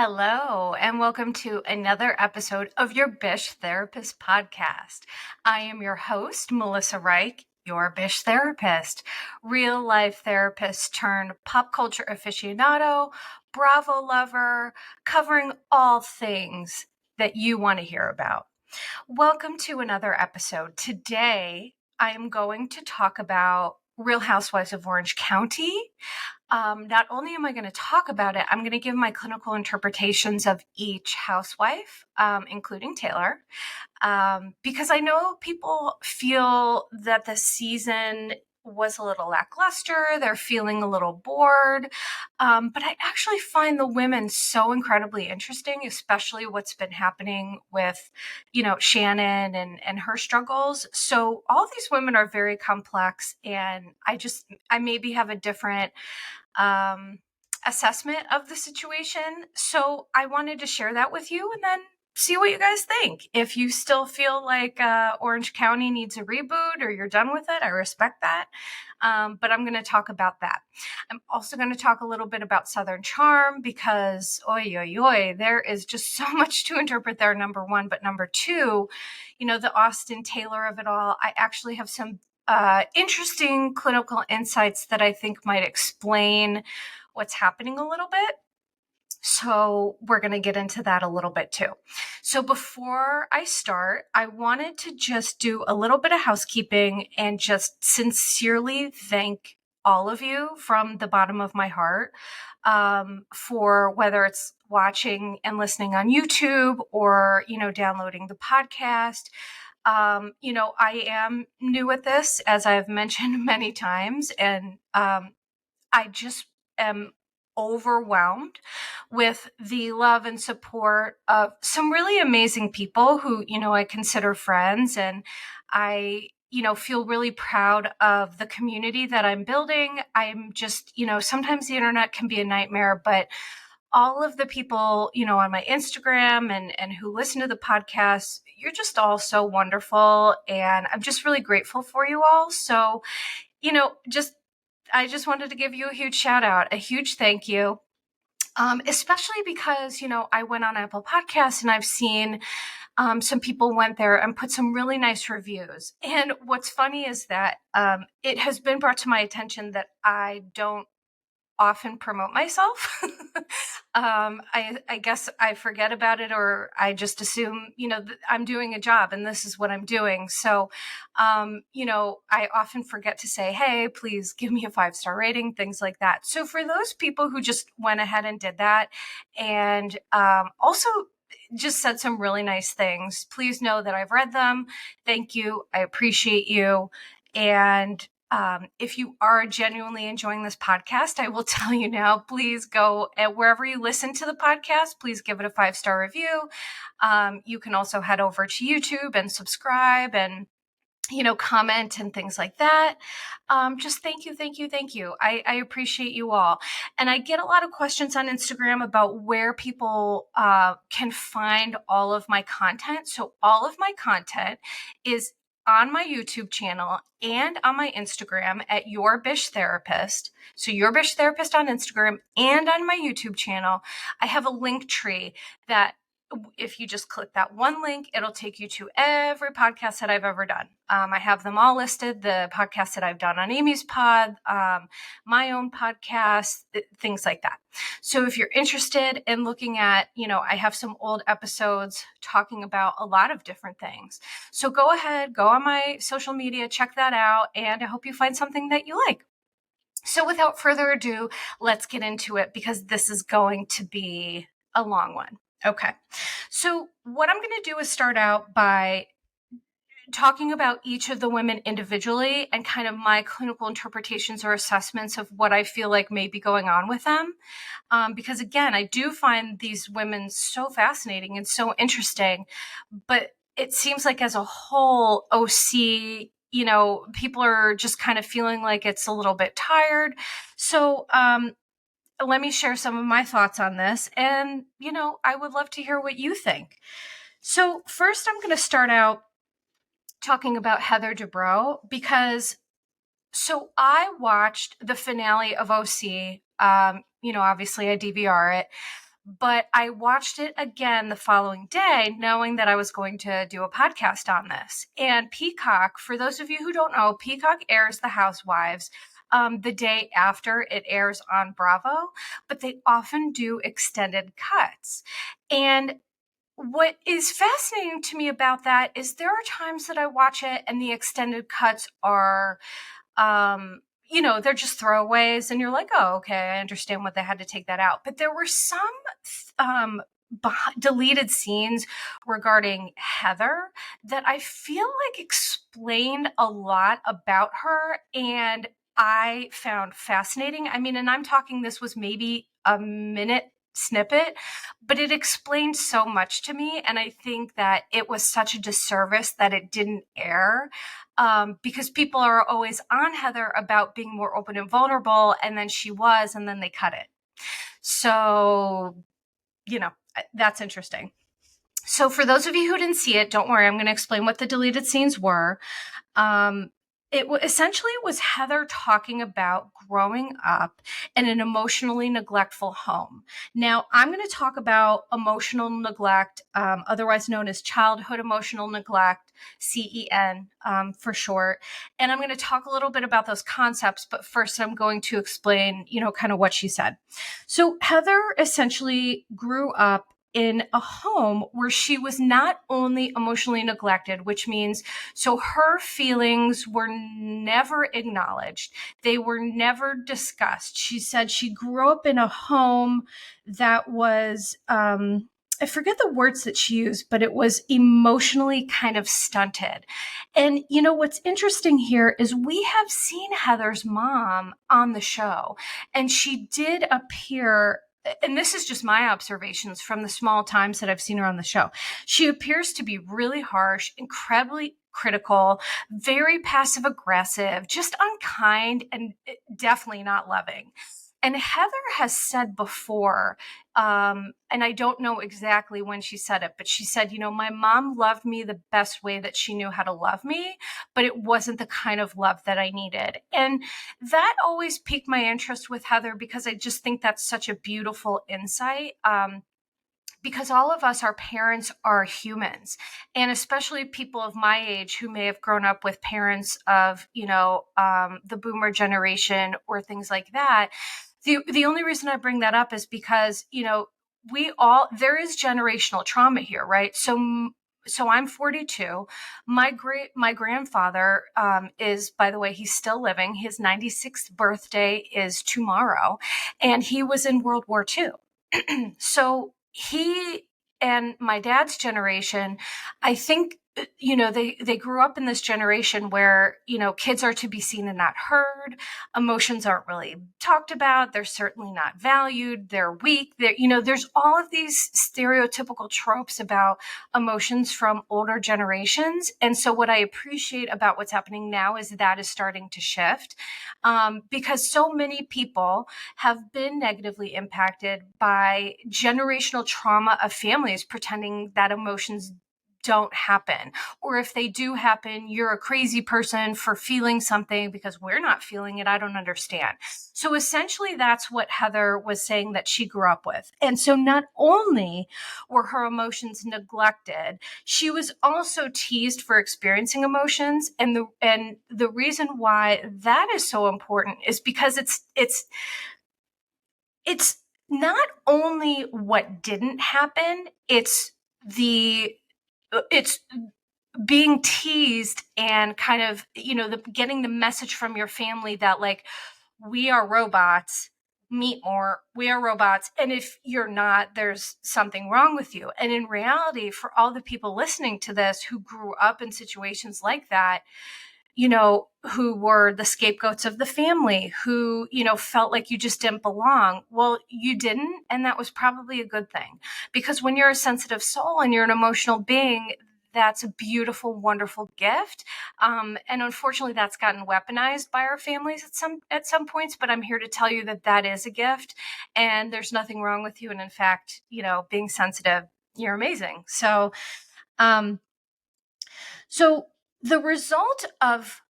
Hello, and welcome to another episode of your Bish Therapist podcast. I am your host, Melissa Reich, your Bish therapist, real life therapist turned pop culture aficionado, Bravo lover, covering all things that you want to hear about. Welcome to another episode. Today, I am going to talk about Real Housewives of Orange County. Not only am I going to talk about it, I'm going to give my clinical interpretations of each housewife, including Taylor, because I know people feel that the season was a little lackluster. They're feeling a little bored. But I actually find the women so incredibly interesting, especially what's been happening with, Shannon and her struggles. So all these women are very complex, and I maybe have a different um, assessment of the situation. So I wanted to share that with you and then see what you guys think. If you still feel like Orange County needs a reboot or you're done with it, I respect that. But I'm going to talk about that. I'm also going to talk a little bit about Southern Charm because, there is just so much to interpret there, number one. But number two, the Austen Taylor of it all, I actually have some interesting clinical insights that I think might explain what's happening a little bit. So we're going to get into that a little bit too. So before I start, I wanted to just do a little bit of housekeeping and just sincerely thank all of you from the bottom of my heart for whether it's watching and listening on YouTube or, downloading the podcast. I am new at this, as I've mentioned many times, and I just am overwhelmed with the love and support of some really amazing people who, I consider friends. And I, feel really proud of the community that I'm building. I'm just, sometimes the internet can be a nightmare, but all of the people, on my Instagram and who listen to the podcast, you're just all so wonderful. And I'm just really grateful for you all. So, I just wanted to give you a huge shout out, a huge thank you. Especially because, I went on Apple Podcasts and I've seen some people went there and put some really nice reviews. And what's funny is that it has been brought to my attention that I don't often promote myself. I guess I forget about it, or I just assume, I'm doing a job and this is what I'm doing. So, I often forget to say, hey, please give me a 5-star rating, things like that. So for those people who just went ahead and did that and also just said some really nice things, please know that I've read them. Thank you. I appreciate you. And if you are genuinely enjoying this podcast, I will tell you now, please go wherever you listen to the podcast, please give it a 5-star review. You can also head over to YouTube and subscribe and, comment and things like that. Just thank you, thank you, thank you. I appreciate you all. And I get a lot of questions on Instagram about where people can find all of my content. So all of my content is on my YouTube channel and on my Instagram at Your Bish Therapist. So Your Bish Therapist on Instagram and on my YouTube channel. I have a link tree that if you just click that one link, it'll take you to every podcast that I've ever done. I have them all listed, the podcasts that I've done on Amy's pod, my own podcast, things like that. So if you're interested in looking at, I have some old episodes talking about a lot of different things. So go ahead, go on my social media, check that out, and I hope you find something that you like. So without further ado, let's get into it because this is going to be a long one. Okay. So what I'm going to do is start out by talking about each of the women individually and kind of my clinical interpretations or assessments of what I feel like may be going on with them. Because again, I do find these women so fascinating and so interesting, but it seems like as a whole, OC, people are just kind of feeling like it's a little bit tired. So, let me share some of my thoughts on this. And, I would love to hear what you think. So first, I'm going to start out talking about Heather Dubrow because I watched the finale of OC. Obviously I DVR it, But I watched it again the following day, knowing that I was going to do a podcast on this. And Peacock, for those of you who don't know, Peacock airs The Housewives the day after it airs on Bravo, but they often do extended cuts. And what is fascinating to me about that is there are times that I watch it and the extended cuts are they're just throwaways and you're like, oh, okay, I understand what they had to take that out. But there were some um, deleted scenes regarding Heather that I feel like explained a lot about her and I found fascinating. I mean, and I'm talking this was maybe a minute snippet, but it explained so much to me. And I think that it was such a disservice that it didn't air because people are always on Heather about being more open and vulnerable. And then she was, and then they cut it. So, that's interesting. So for those of you who didn't see it, don't worry. I'm going to explain what the deleted scenes were. Essentially it was Heather talking about growing up in an emotionally neglectful home. Now, I'm going to talk about emotional neglect, otherwise known as childhood emotional neglect, CEN for short. And I'm going to talk a little bit about those concepts, but first I'm going to explain, kind of what she said. So Heather essentially grew up in a home where she was not only emotionally neglected, which means so her feelings were never acknowledged. They were never discussed. She said she grew up in a home that was, I forget the words that she used, but it was emotionally kind of stunted. And what's interesting here is we have seen Heather's mom on the show, and she did appear, and this is just my observations from the small times that I've seen her on the show. She appears to be really harsh, incredibly critical, very passive aggressive, just unkind, and definitely not loving. And Heather has said before, and I don't know exactly when she said it, but she said, my mom loved me the best way that she knew how to love me, but it wasn't the kind of love that I needed. And that always piqued my interest with Heather because I just think that's such a beautiful insight. Because all of us, our parents are humans, and especially people of my age who may have grown up with parents of, the boomer generation or things like that. The only reason I bring that up is because, there is generational trauma here, right? So I'm 42. My grandfather is, by the way, he's still living. His 96th birthday is tomorrow, and he was in World War II. So he and my dad's generation, I think, they grew up in this generation where, kids are to be seen and not heard. Emotions aren't really talked about. They're certainly not valued. They're weak. There's all of these stereotypical tropes about emotions from older generations. And so what I appreciate about what's happening now is that is starting to shift because so many people have been negatively impacted by generational trauma of families pretending that emotions don't happen. Or if they do happen, you're a crazy person for feeling something because we're not feeling it. I don't understand. So essentially, that's what Heather was saying that she grew up with. And so not only were her emotions neglected, she was also teased for experiencing emotions. And the reason why that is so important is because it's not only what didn't happen, it's being teased and kind of, getting the message from your family that like, we are robots, meet more, we are robots. And if you're not, there's something wrong with you. And in reality, for all the people listening to this who grew up in situations like that, who were the scapegoats of the family, who, felt like you just didn't belong. Well, you didn't. And that was probably a good thing because when you're a sensitive soul and you're an emotional being, that's a beautiful, wonderful gift. And unfortunately, that's gotten weaponized by our families at some points. But I'm here to tell you that that is a gift and there's nothing wrong with you. And in fact, being sensitive, you're amazing. So the result of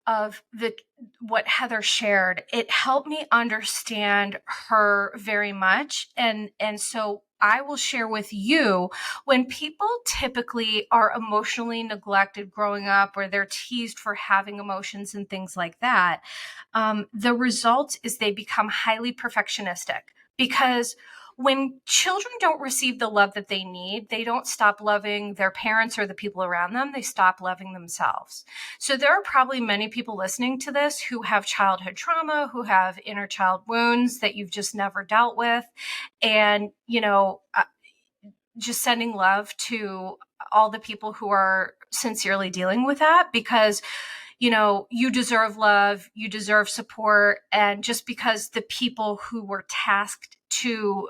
what Heather shared, it helped me understand her very much. And so I will share with you, when people typically are emotionally neglected growing up, or they're teased for having emotions and things like that, the result is they become highly perfectionistic, because when children don't receive the love that they need, they don't stop loving their parents or the people around them. They stop loving themselves. So there are probably many people listening to this who have childhood trauma, who have inner child wounds that you've just never dealt with. And, just sending love to all the people who are sincerely dealing with that, because you deserve love, you deserve support. And just because the people who were tasked to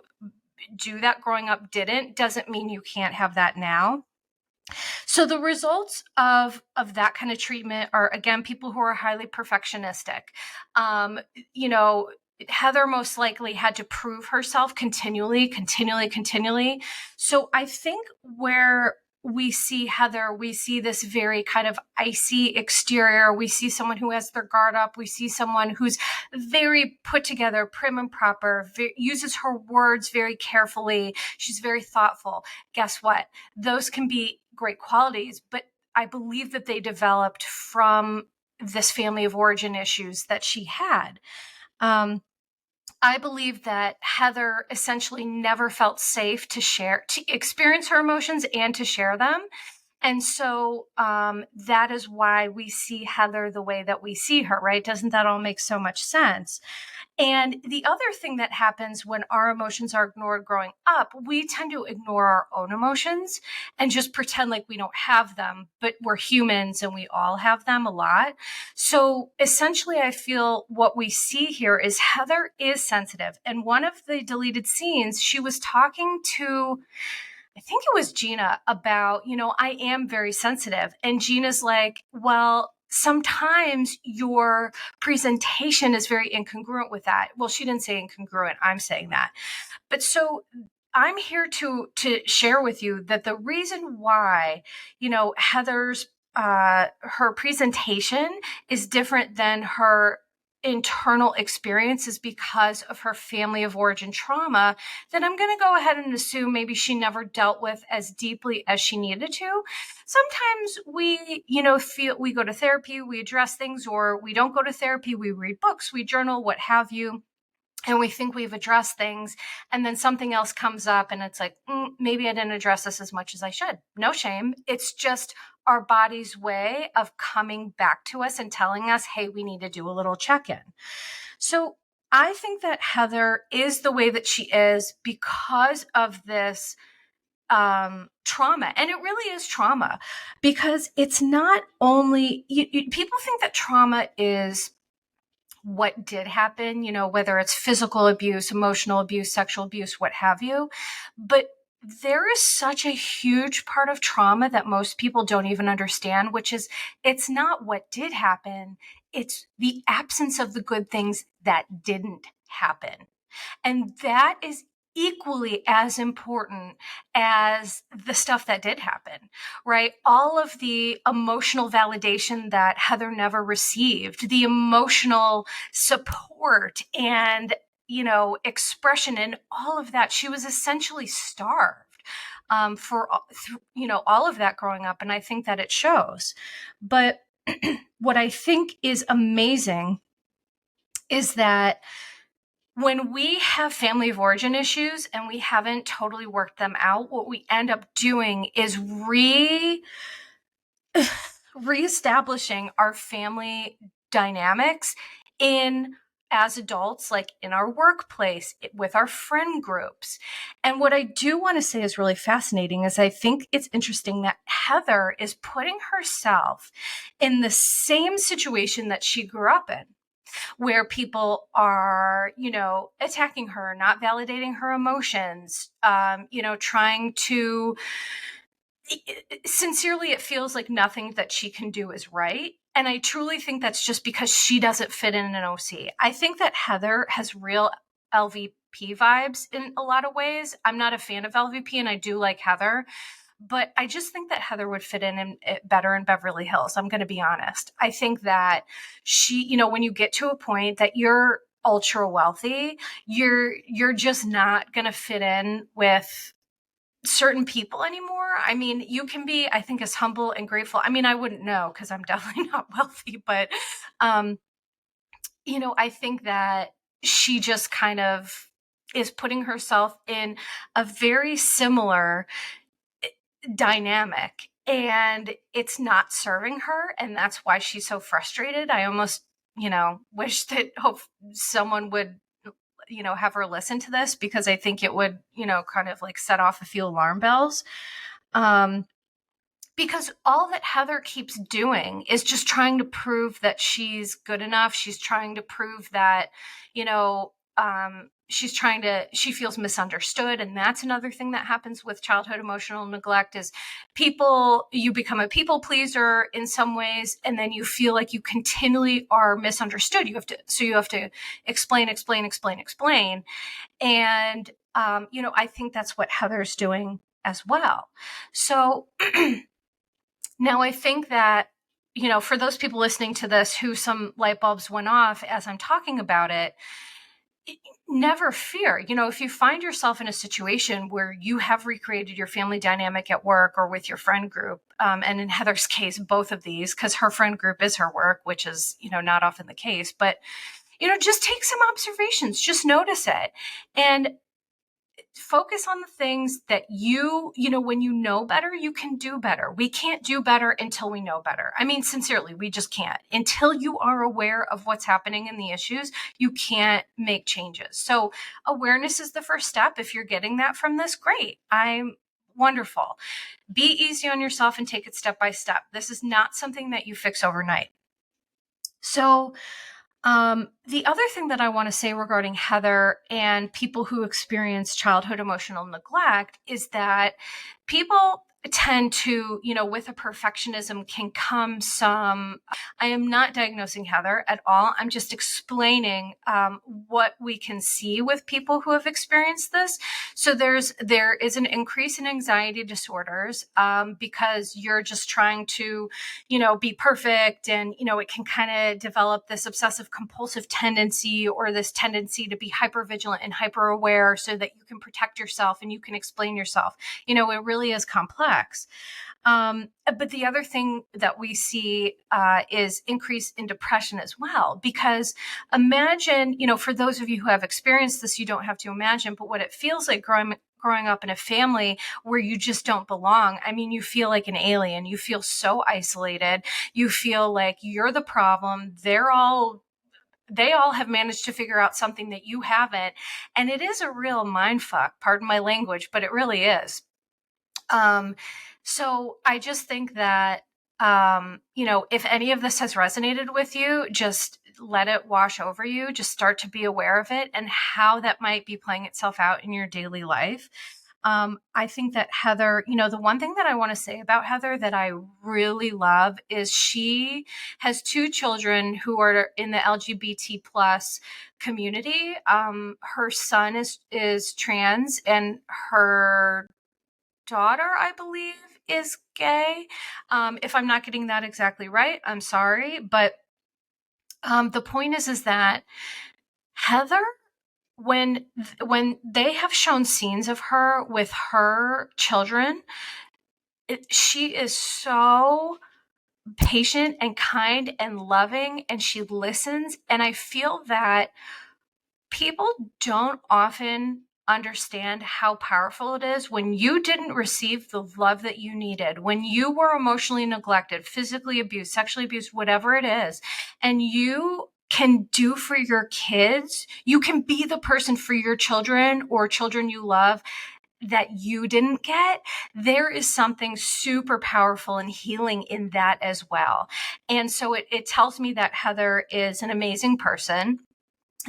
do that growing up didn't, doesn't mean you can't have that now. So the results of that kind of treatment are, again, people who are highly perfectionistic. Um, you know, Heather most likely had to prove herself continually. So I think where we see Heather, we see this very kind of icy exterior. We see someone who has their guard up. We see someone who's very put together, prim and proper, uses her words very carefully. She's very thoughtful. Guess what? Those can be great qualities, but I believe that they developed from this family of origin issues that she had. I believe that Heather essentially never felt safe to experience her emotions and to share them. And so that is why we see Heather the way that we see her, right? Doesn't that all make so much sense? And the other thing that happens when our emotions are ignored growing up, we tend to ignore our own emotions and just pretend like we don't have them, but we're humans and we all have them a lot. So essentially, I feel what we see here is Heather is sensitive. And one of the deleted scenes, she was talking to, I think it was Gina, about, I am very sensitive. And Gina's like, well, sometimes your presentation is very incongruent with that. Well, she didn't say incongruent. I'm saying that. But so I'm here to share with you that the reason why, Heather's her presentation is different than her internal experiences because of her family of origin trauma, that I'm going to go ahead and assume maybe she never dealt with as deeply as she needed to. Sometimes we, feel we go to therapy, we address things, or we don't go to therapy, we read books, we journal, what have you. And we think we've addressed things, and then something else comes up and it's like, maybe I didn't address this as much as I should. No shame. It's just our body's way of coming back to us and telling us, hey, we need to do a little check-in. So I think that Heather is the way that she is because of this trauma. And it really is trauma, because it's not only, people think that trauma is what did happen, whether it's physical abuse, emotional abuse, sexual abuse, what have you. But there is such a huge part of trauma that most people don't even understand, which is it's not what did happen. It's the absence of the good things that didn't happen. And that is equally as important as the stuff that did happen, right? All of the emotional validation that Heather never received, the emotional support and, expression and all of that, she was essentially starved for, all of that growing up. And I think that it shows. But what I think is amazing is that when we have family of origin issues and we haven't totally worked them out, what we end up doing is reestablishing our family dynamics as adults, like in our workplace, with our friend groups. And what I do want to say is really fascinating is I think it's interesting that Heather is putting herself in the same situation that she grew up in, where people are, attacking her, not validating her emotions, trying to, sincerely, it feels like nothing that she can do is right. And I truly think that's just because she doesn't fit in an OC. I think that Heather has real LVP vibes in a lot of ways. I'm not a fan of LVP, and I do like Heather. But I just think that Heather would fit in better in Beverly Hills. I'm going to be honest. I think that she, when you get to a point that you're ultra wealthy, you're just not going to fit in with certain people anymore. I mean, you can be, I think, as humble and grateful. I mean, I wouldn't know because I'm definitely not wealthy, but um, I think that she just kind of is putting herself in a very similar dynamic, and it's not serving her, and that's why she's so frustrated. I almost wish that hope someone would have her listen to this, because I think it would kind of like set off a few alarm bells. Because all that Heather keeps doing is just trying to prove that she's good enough. She's trying to prove that, she feels misunderstood. And that's another thing that happens with childhood emotional neglect is you become a people pleaser in some ways, and then you feel like you continually are misunderstood. You have to explain. And, I think that's what Heather's doing as well. So, now, I think that, for those people listening to this who some light bulbs went off as I'm talking about it, never fear. If you find yourself in a situation where you have recreated your family dynamic at work or with your friend group, and in Heather's case, both of these, because her friend group is her work, which is, not often the case, but, just take some observations, just notice it. And focus on the things that when you know better, you can do better. We can't do better until we know better. I mean, sincerely, we just can't. Until you are aware of what's happening in the issues, you can't make changes. So awareness is the first step. If you're getting that from this, great. I'm wonderful. Be easy on yourself and take it step by step. This is not something that you fix overnight. So the other thing that I want to say regarding Heather and people who experience childhood emotional neglect is that people tend to, with a perfectionism can come some. I am not diagnosing Heather at all. I'm just explaining what we can see with people who have experienced this. So there is an increase in anxiety disorders because you're just trying to, be perfect, and it can kind of develop this obsessive compulsive tendency, or this tendency to be hyper vigilant and hyper aware so that you can protect yourself and you can explain yourself. It really is complex. But the other thing that we see is increase in depression as well, because imagine, for those of you who have experienced this, you don't have to imagine, but what it feels like growing up in a family where you just don't belong. I mean, you feel like an alien. You feel so isolated. You feel like you're the problem. They all have managed to figure out something that you haven't. And it is a real mind fuck, pardon my language, but it really is. So I just think that, if any of this has resonated with you, just let it wash over you. Just start to be aware of it and how that might be playing itself out in your daily life. I think that Heather, the one thing that I want to say about Heather that I really love is she has 2 children who are in the LGBT plus community. Her son is trans, and her daughter, I believe, is gay. If I'm not getting that exactly right, I'm sorry. But the point is that Heather, when they have shown scenes of her with her children, she is so patient and kind and loving, and she listens. And I feel that people don't often understand how powerful it is when you didn't receive the love that you needed, when you were emotionally neglected, physically abused, sexually abused, whatever it is, and you can do for your kids, you can be the person for your children or children you love that you didn't get. There is something super powerful and healing in that as well. And so it tells me that Heather is an amazing person,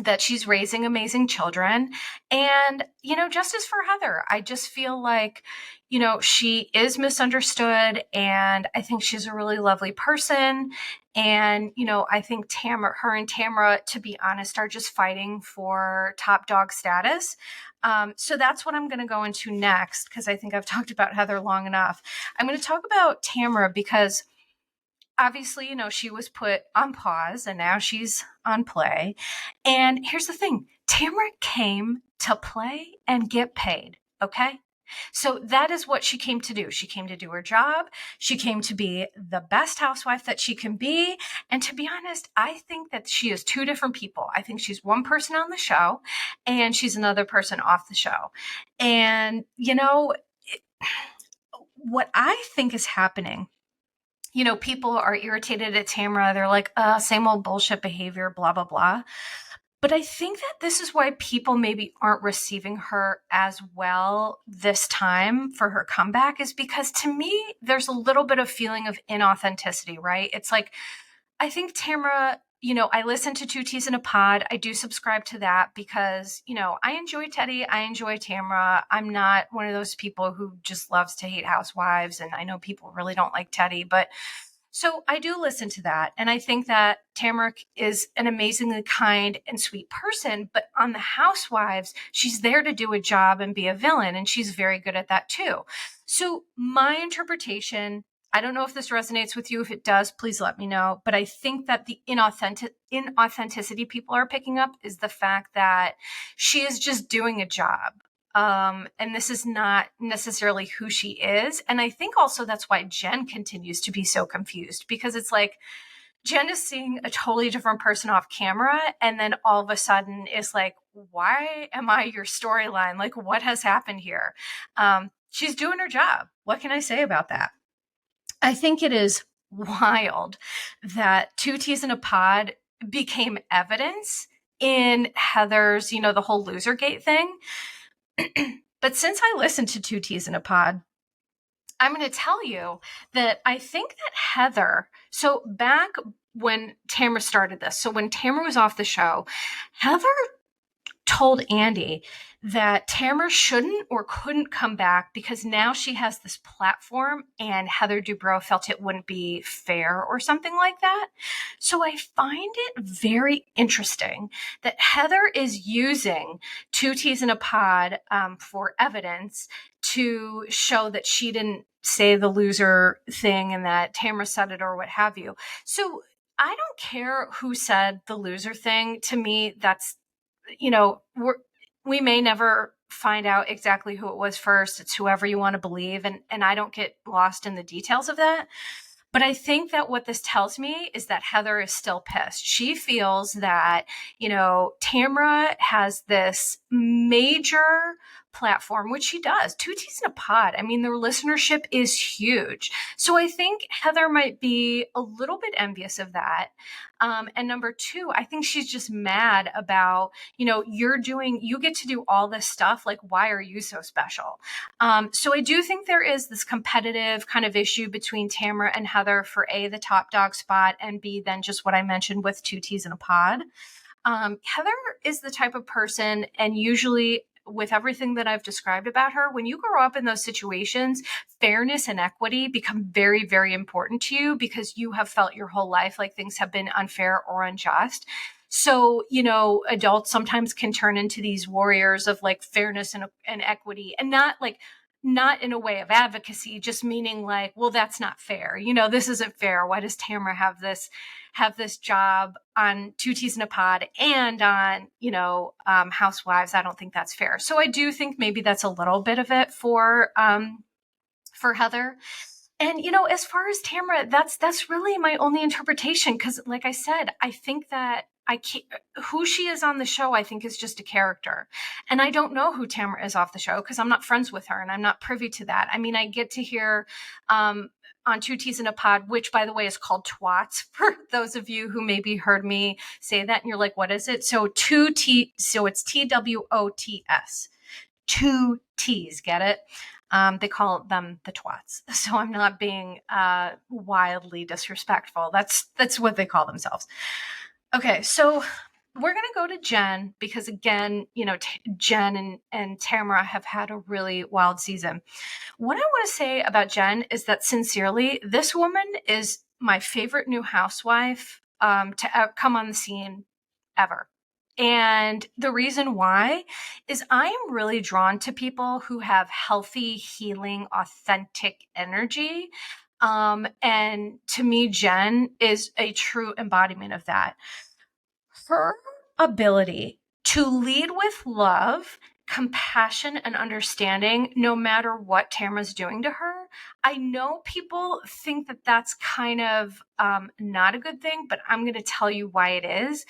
that she's raising amazing children. And, justice for Heather. I just feel like, she is misunderstood, and I think she's a really lovely person. And, I think her and Tamara, to be honest, are just fighting for top dog status. So that's what I'm going to go into next, because I think I've talked about Heather long enough. I'm going to talk about Tamara because obviously, she was put on pause and now she's on play. And here's the thing, Tamara came to play and get paid. Okay. So that is what she came to do. She came to do her job. She came to be the best housewife that she can be. And to be honest, I think that she is two different people. I think she's one person on the show and she's another person off the show. And, what I think is happening, people are irritated at Tamara. They're like, same old bullshit behavior, blah, blah, blah. But I think that this is why people maybe aren't receiving her as well this time for her comeback, is because to me, there's a little bit of feeling of inauthenticity, right? It's like, I think Tamara, I listen to Two Teas in a Pod. I do subscribe to that because, I enjoy Teddy. I enjoy Tamara. I'm not one of those people who just loves to hate housewives. And I know people really don't like Teddy, but so I do listen to that. And I think that Tamara is an amazingly kind and sweet person, but on the Housewives, she's there to do a job and be a villain. And she's very good at that too. So my interpretation, I don't know if this resonates with you. If it does, please let me know. But I think that the inauthenticity people are picking up is the fact that she is just doing a job. And this is not necessarily who she is. And I think also that's why Jen continues to be so confused, because it's like Jen is seeing a totally different person off camera. And then all of a sudden it's like, why am I your storyline? Like, what has happened here? She's doing her job. What can I say about that? I think it is wild that Two Teas in a Pod became evidence in Heather's, the whole Losergate thing. But since I listened to Two Teas in a Pod, I'm going to tell you that I think that Heather, so back when Tamara started this, so when Tamara was off the show, Heather told Andy that Tamara shouldn't or couldn't come back because now she has this platform and Heather Dubrow felt it wouldn't be fair or something like that. So I find it very interesting that Heather is using Two Teas in a Pod for evidence to show that she didn't say the loser thing and that Tamara said it or what have you. So I don't care who said the loser thing. To me, that's, we may never find out exactly who it was first. It's whoever you want to believe. And I don't get lost in the details of that. But I think that what this tells me is that Heather is still pissed. She feels that, Tamara has this major platform, which she does. Two Teas in a Pod. I mean, their listenership is huge. So I think Heather might be a little bit envious of that. And number two, I think she's just mad about, you get to do all this stuff. Like, why are you so special? So I do think there is this competitive kind of issue between Tamara and Heather for A, the top dog spot, and B, then just what I mentioned with Two Teas in a Pod. Heather is the type of person, and usually with everything that I've described about her, when you grow up in those situations, fairness and equity become very, very important to you because you have felt your whole life like things have been unfair or unjust. So, adults sometimes can turn into these warriors of like fairness and equity, and not in a way of advocacy, just meaning like, well, that's not fair. This isn't fair. Why does Tamara have this job on Two Teas in a Pod and on, Housewives? I don't think that's fair. So I do think maybe that's a little bit of it for Heather. And, as far as Tamara, that's really my only interpretation. Because like I said, I think that who she is on the show, I think is just a character. And I don't know who Tamara is off the show because I'm not friends with her and I'm not privy to that. I mean, I get to hear on Two Teas in a Pod, which by the way is called Twats for those of you who maybe heard me say that and you're like, what is it? So it's TWOTS. Two T's, get it? They call them the Twats. So I'm not being wildly disrespectful. That's what they call themselves. Okay, so we're going to go to Jen because again, Jen and Tamara have had a really wild season. What I want to say about Jen is that sincerely, this woman is my favorite new housewife to come on the scene ever. And the reason why is I am really drawn to people who have healthy, healing, authentic energy. And to me, Jen is a true embodiment of that. Her ability to lead with love, compassion, and understanding, no matter what Tamara's doing to her. I know people think that that's kind of not a good thing, but I'm going to tell you why it is.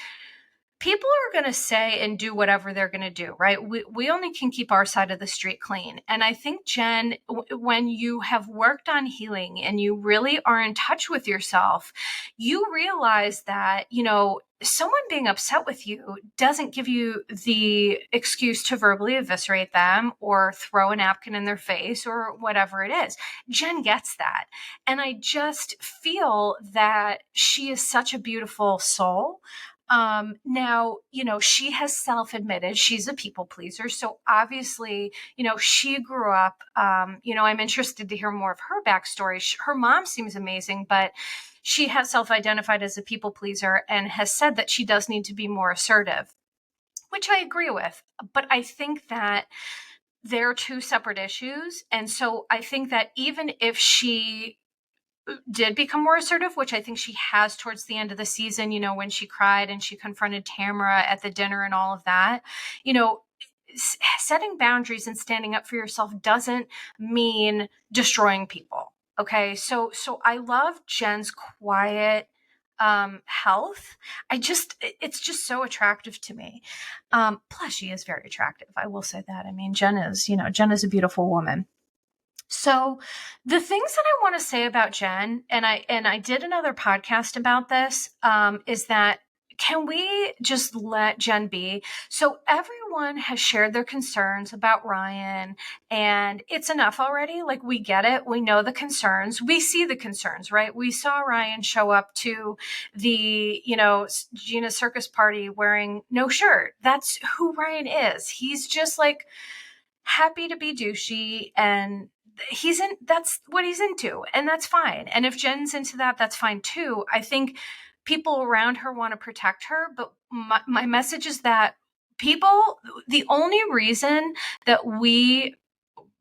People are going to say and do whatever they're going to do, right? We only can keep our side of the street clean. And I think, Jen, when you have worked on healing and you really are in touch with yourself, you realize that, someone being upset with you doesn't give you the excuse to verbally eviscerate them or throw a napkin in their face or whatever it is. Jen gets that. And I just feel that she is such a beautiful soul. Now, she has self-admitted she's a people pleaser. So obviously, she grew up, I'm interested to hear more of her backstory. Her mom seems amazing, but she has self-identified as a people pleaser and has said that she does need to be more assertive, which I agree with. But I think that they're two separate issues. And so I think that even if she did become more assertive, which I think she has towards the end of the season, when she cried and she confronted Tamara at the dinner and all of that, setting boundaries and standing up for yourself doesn't mean destroying people. Okay. So I love Jen's quiet health. It's just so attractive to me. Plus she is very attractive. I will say that. I mean, Jen is a beautiful woman. So the things that I want to say about Jen, and I did another podcast about this, is that can we just let Jen be? So everyone has shared their concerns about Ryan, and it's enough already. Like, we get it. We know the concerns. We see the concerns, right? We saw Ryan show up to the, Gina circus party wearing no shirt. That's who Ryan is. He's just like happy to be douchey, and that's what he's into, and that's fine. And if Jen's into that, that's fine too. I think people around her want to protect her, but my message is that the only reason that we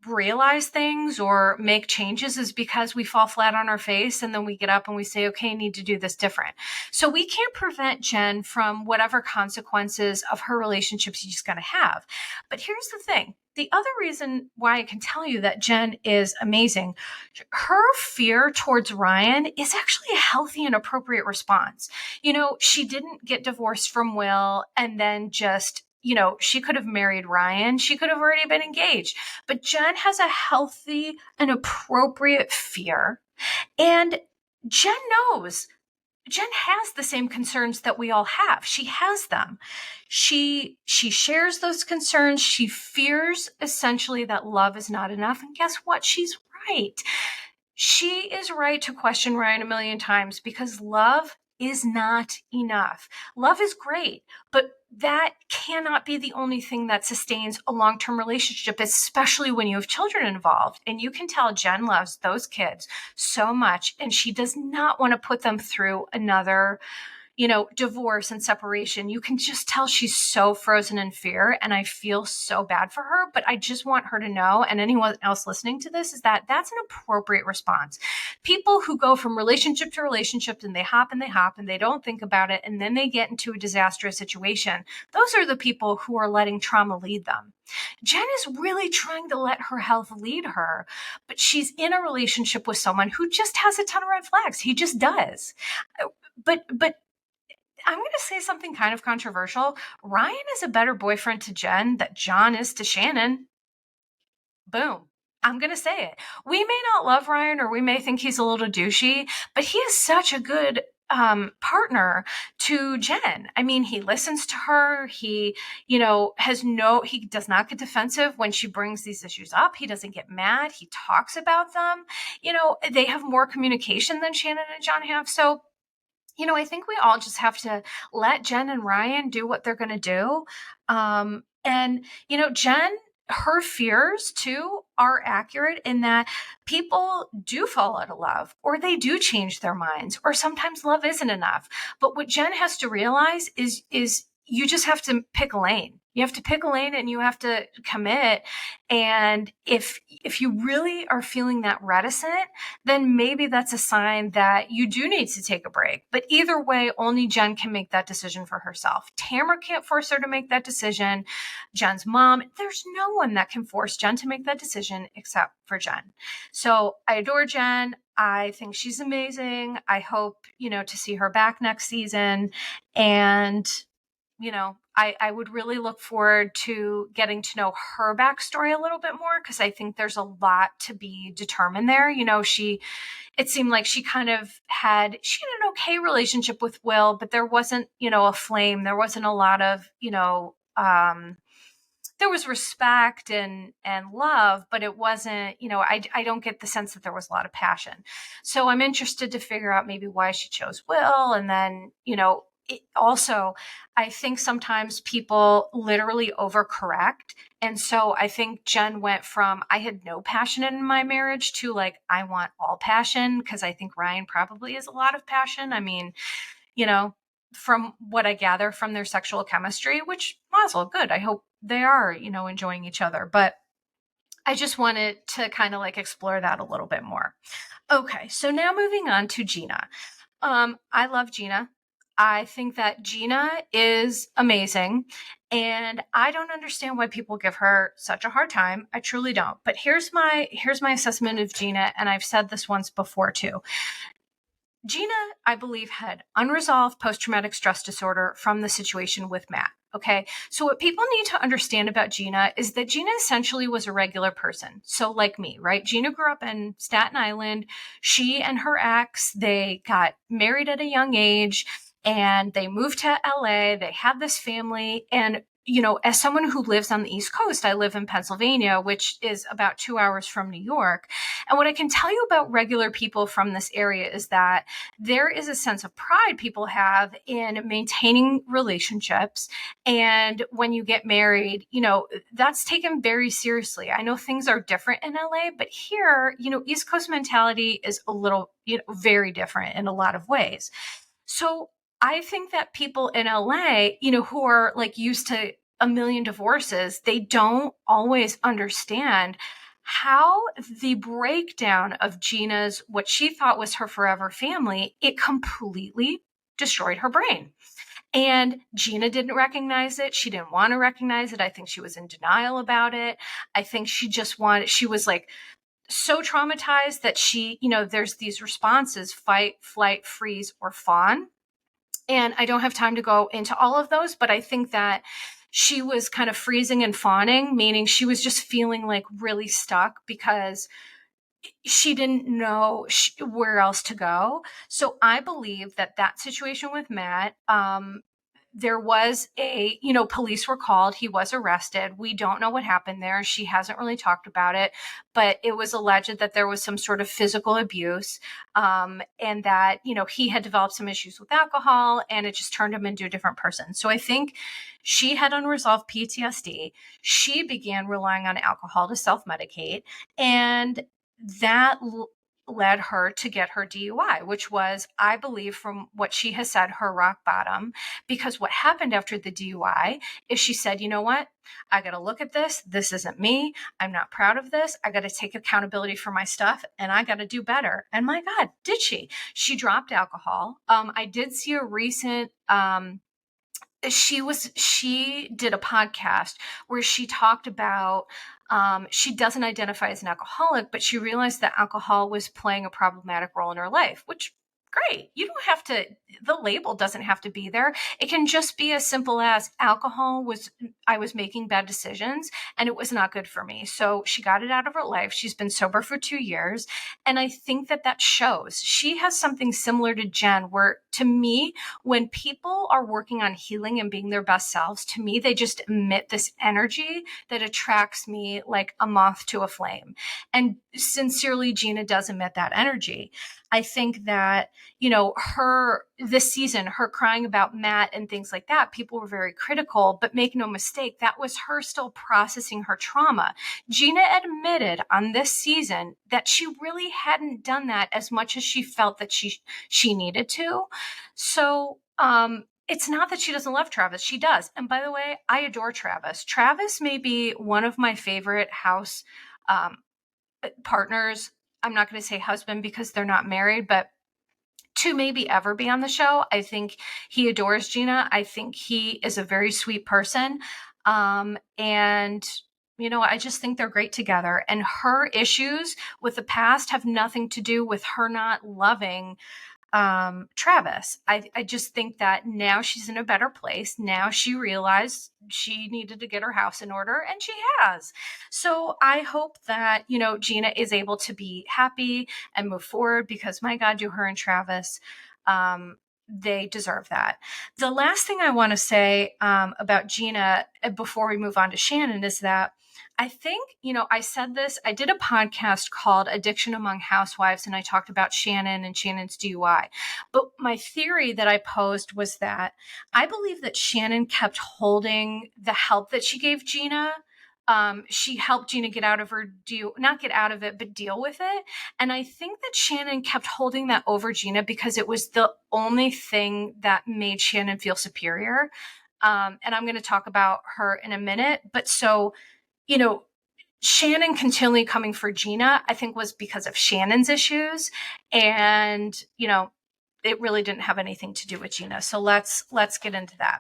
realize things or make changes is because we fall flat on our face and then we get up and we say, okay, I need to do this different. So we can't prevent Jen from whatever consequences of her relationship she's going to have. But here's the thing. The other reason why I can tell you that Jen is amazing, her fear towards Ryan is actually a healthy and appropriate response. She didn't get divorced from Will and then just she could have married Ryan. She could have already been engaged. But Jen has a healthy and appropriate fear. And Jen knows. Jen has the same concerns that we all have. She has them. She shares those concerns. She fears essentially that love is not enough. And guess what? She's right. She is right to question Ryan a million times because love is not enough. Love is great, but that cannot be the only thing that sustains a long-term relationship, especially when you have children involved. And you can tell Jen loves those kids so much, and she does not want to put them through another divorce and separation. You can just tell she's so frozen in fear, and I feel so bad for her, but I just want her to know, and anyone else listening to this, is that that's an appropriate response. People who go from relationship to relationship and they hop and they hop and they don't think about it, and then they get into a disastrous situation, those are the people who are letting trauma lead them. Jen is really trying to let her health lead her, but she's in a relationship with someone who just has a ton of red flags. He just does. But I'm going to say something kind of controversial. Ryan is a better boyfriend to Jen than John is to Shannon. Boom. I'm going to say it. We may not love Ryan, or we may think he's a little douchey, but he is such a good partner to Jen. I mean, he listens to her. He, he does not get defensive when she brings these issues up. He doesn't get mad. He talks about them. They have more communication than Shannon and John have. So I think we all just have to let Jen and Ryan do what they're going to do. Jen, her fears too are accurate in that people do fall out of love, or they do change their minds, or sometimes love isn't enough. But what Jen has to realize is you just have to pick a lane. You have to pick a lane and you have to commit. And if you really are feeling that reticent, then maybe that's a sign that you do need to take a break. But either way, only Jen can make that decision for herself. Tamara can't force her to make that decision. Jen's mom, there's no one that can force Jen to make that decision except for Jen. So I adore Jen. I think she's amazing. I hope, to see her back next season. And, I would really look forward to getting to know her backstory a little bit more, because I think there's a lot to be determined there. It seemed like she had an okay relationship with Will, but there wasn't, a flame. There wasn't a lot of, there was respect and love, but it wasn't, I don't get the sense that there was a lot of passion. So I'm interested to figure out maybe why she chose Will. And then, also, I think sometimes people literally overcorrect. And so I think Jen went from, I had no passion in my marriage, to like, I want all passion, because I think Ryan probably is a lot of passion. I mean, from what I gather from their sexual chemistry, which mazel, good. I hope they are, enjoying each other. But I just wanted to kind of like explore that a little bit more. Okay, so now moving on to Gina. I love Gina. I think that Gina is amazing, and I don't understand why people give her such a hard time. I truly don't. But here's my assessment of Gina, and I've said this once before too. Gina, I believe, had unresolved post-traumatic stress disorder from the situation with Matt. Okay. So what people need to understand about Gina is that Gina essentially was a regular person. So like me, right? Gina grew up in Staten Island. She and her ex, they got married at a young age and they moved to LA. They had this family. And as someone who lives on the East Coast, I live in Pennsylvania, which is about 2 hours from New York. And what I can tell you about regular people from this area is that there is a sense of pride people have in maintaining relationships. And when you get married, that's taken very seriously. I know things are different in LA, but here, East Coast mentality is a little, very different in a lot of ways. So I think that people in LA, who are like used to a million divorces, they don't always understand how the breakdown of Gina's, what she thought was her forever family, it completely destroyed her brain. And Gina didn't recognize it. She didn't want to recognize it. I think she was in denial about it. I think she was like so traumatized that there's these responses: fight, flight, freeze, or fawn. And I don't have time to go into all of those, but I think that she was kind of freezing and fawning, meaning she was just feeling like really stuck because she didn't know where else to go. So I believe that situation with Matt, there was police were called. He was arrested. We don't know what happened there. She hasn't really talked about it, but it was alleged that there was some sort of physical abuse, and that, he had developed some issues with alcohol and it just turned him into a different person. So I think she had unresolved PTSD. She began relying on alcohol to self-medicate, and that led her to get her DUI, which was, I believe, from what she has said, her rock bottom. Because what happened after the DUI is she said, you know what? I got to look at this. This isn't me. I'm not proud of this. I got to take accountability for my stuff and I got to do better. And my God, did she? She dropped alcohol. I did see a recent, she did a podcast where she talked about, she doesn't identify as an alcoholic, but she realized that alcohol was playing a problematic role in her life, which great. You don't have to, the label doesn't have to be there. It can just be as simple as I was making bad decisions and it was not good for me. So she got it out of her life. She's been sober for 2 years. And I think that shows. She has something similar to Jen, where to me, when people are working on healing and being their best selves, to me, they just emit this energy that attracts me like a moth to a flame. And sincerely, Gina does emit that energy. I think that, this season, her crying about Matt and things like that, people were very critical, but make no mistake, that was her still processing her trauma. Gina admitted on this season that she really hadn't done that as much as she felt that she needed to. So, it's not that she doesn't love Travis. She does. And by the way, I adore Travis. Travis may be one of my favorite house um, partners. I'm not going to say husband because they're not married, but to maybe ever be on the show. I think he adores Gina. I think he is a very sweet person. And I just think they're great together. And her issues with the past have nothing to do with her not loving Travis. I just think that now she's in a better place. Now she realized she needed to get her house in order, and she has. So I hope that, Gina is able to be happy and move forward, because my God, do her and Travis, they deserve that. The last thing I want to say about Gina before we move on to Shannon is that I think, I said this, I did a podcast called Addiction Among Housewives, and I talked about Shannon and Shannon's DUI. But my theory that I posed was that I believe that Shannon kept holding the help that she gave Gina. She helped Gina get out of her not get out of it, but deal with it. And I think that Shannon kept holding that over Gina because it was the only thing that made Shannon feel superior. And I'm going to talk about her in a minute. But so, Shannon continually coming for Gina, I think, was because of Shannon's issues. And, it really didn't have anything to do with Gina. So let's get into that.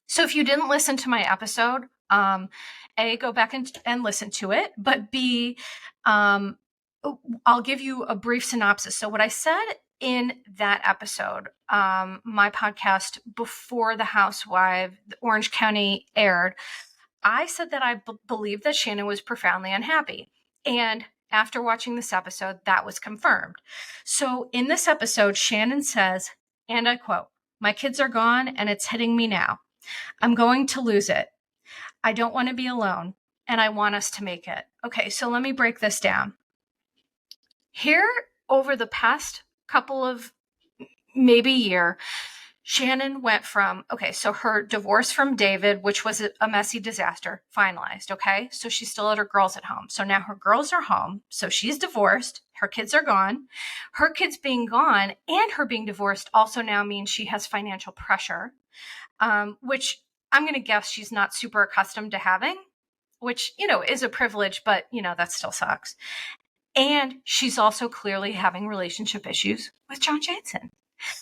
So if you didn't listen to my episode, A, go back and listen to it, but B, I'll give you a brief synopsis. So what I said in that episode, my podcast before the Orange County aired, I said that I believed that Shannon was profoundly unhappy. And after watching this episode, that was confirmed. So in this episode, Shannon says, and I quote, "My kids are gone and it's hitting me now. I'm going to lose it. I don't want to be alone and I want us to make it." Okay, so let me break this down. Here, over the past couple of maybe year, Shannon went from, so her divorce from David, which was a messy disaster, finalized, okay? So she still had her girls at home. So now her girls are home. So she's divorced. Her kids are gone. Her kids being gone and her being divorced also now means she has financial pressure, which I'm going to guess she's not super accustomed to having, which, is a privilege, but, that still sucks. And she's also clearly having relationship issues with John Jansen.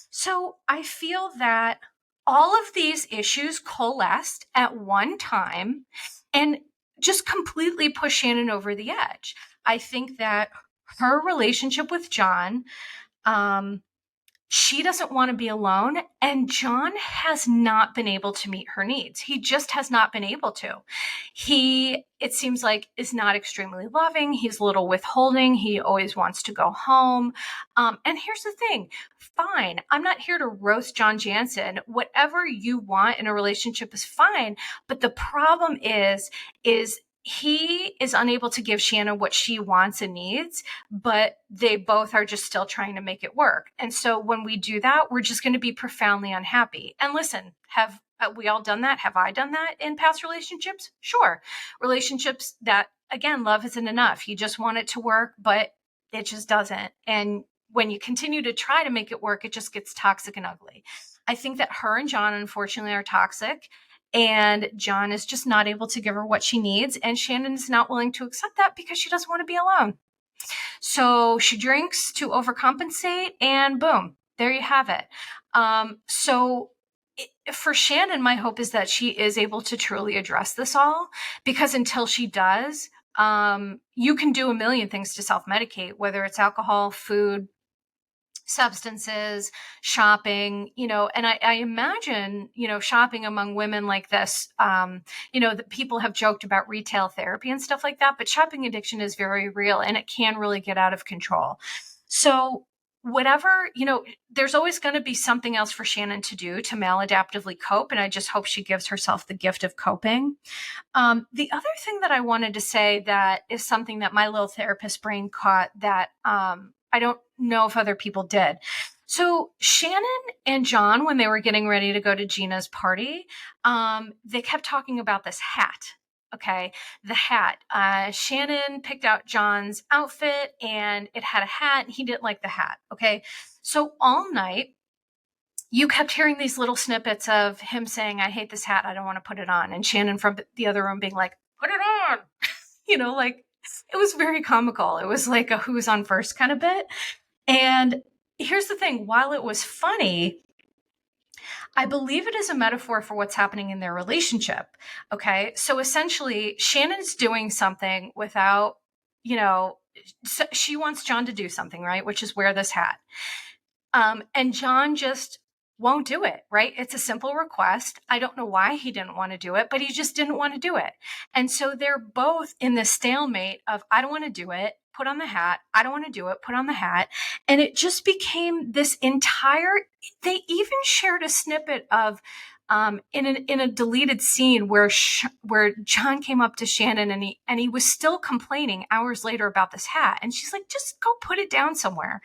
So I feel that all of these issues coalesced at one time and just completely pushed Shannon over the edge. I think that her relationship with John, she doesn't want to be alone, and John has not been able to meet her needs. He just has not been able to. He, it seems like, is not extremely loving. He's a little withholding. He always wants to go home. And here's the thing. Fine. I'm not here to roast John Jansen. Whatever you want in a relationship is fine. But the problem is he is unable to give Shannon what she wants and needs, but they both are just still trying to make it work. And so when we do that, we're just going to be profoundly unhappy. And listen, have we all done that? Have I done that in past relationships? Sure. Relationships that, again, love isn't enough. You just want it to work, but it just doesn't. And when you continue to try to make it work, it just gets toxic and ugly. I think that her and John, unfortunately, are toxic. And John is just not able to give her what she needs. And Shannon is not willing to accept that because she doesn't want to be alone. So she drinks to overcompensate, and boom, there you have it. For Shannon, my hope is that she is able to truly address this all, because until she does, you can do a million things to self-medicate, whether it's alcohol, food, substances, shopping, and I imagine, shopping among women like this, that people have joked about retail therapy and stuff like that, but shopping addiction is very real and it can really get out of control. So whatever, there's always going to be something else for Shannon to do to maladaptively cope. And I just hope she gives herself the gift of coping. The other thing that I wanted to say that is something that my little therapist brain caught that, I don't know if other people did. So Shannon and John, when they were getting ready to go to Gina's party, they kept talking about this hat. Okay, the hat. Shannon picked out John's outfit and it had a hat and he didn't like the hat. Okay, so all night you kept hearing these little snippets of him saying, I hate this hat, I don't want to put it on. And Shannon from the other room being like, put it on. Like it was very comical. It was like a who's on first kind of bit. And here's the thing, while it was funny, I believe it is a metaphor for what's happening in their relationship. Okay. So essentially, Shannon's doing something without, she wants John to do something, right? Which is wear this hat. And John just won't do it, right? It's a simple request. I don't know why he didn't want to do it, but he just didn't want to do it. And so they're both in this stalemate of, I don't want to do it, put on the hat. I don't want to do it, put on the hat. And it just became this they even shared a snippet of, in a deleted scene where John came up to Shannon and he was still complaining hours later about this hat. And she's like, just go put it down somewhere.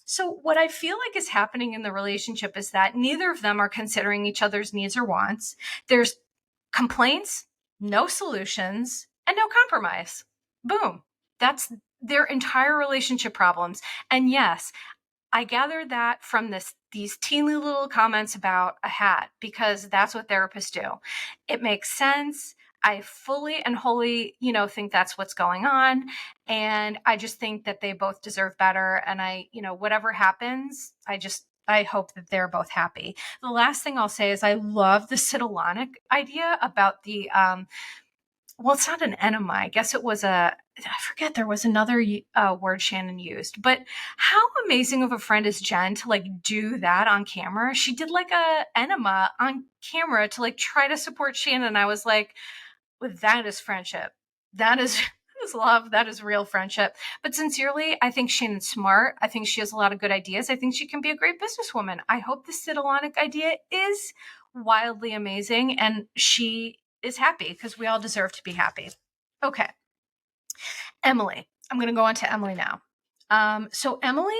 So what I feel like is happening in the relationship is that neither of them are considering each other's needs or wants. There's complaints, no solutions, and no compromise. Boom. That's their entire relationship problems. And yes, I gathered that from these teeny little comments about a hat, because that's what therapists do. It makes sense. I fully and wholly, think that's what's going on. And I just think that they both deserve better. And whatever happens, I hope that they're both happy. The last thing I'll say is I love the Cytolonic idea about the, well, it's not an enema. I guess it was I forget, there was another word Shannon used, but how amazing of a friend is Jen to do that on camera? She did a enema on camera to try to support Shannon. I was like, well, that is friendship. That is love. That is real friendship. But sincerely, I think Shannon's smart. I think she has a lot of good ideas. I think she can be a great businesswoman. I hope the Cytolonic idea is wildly amazing and she is happy, because we all deserve to be happy. Okay. Emily. I'm going to go on to Emily now. So Emily,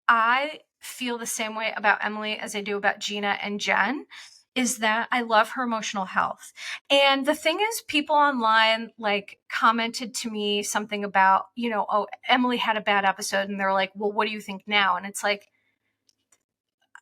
I feel the same way about Emily as I do about Gina and Jen, is that I love her emotional health. And the thing is, people online commented to me something about, oh, Emily had a bad episode, and they're like, well, what do you think now? And it's like,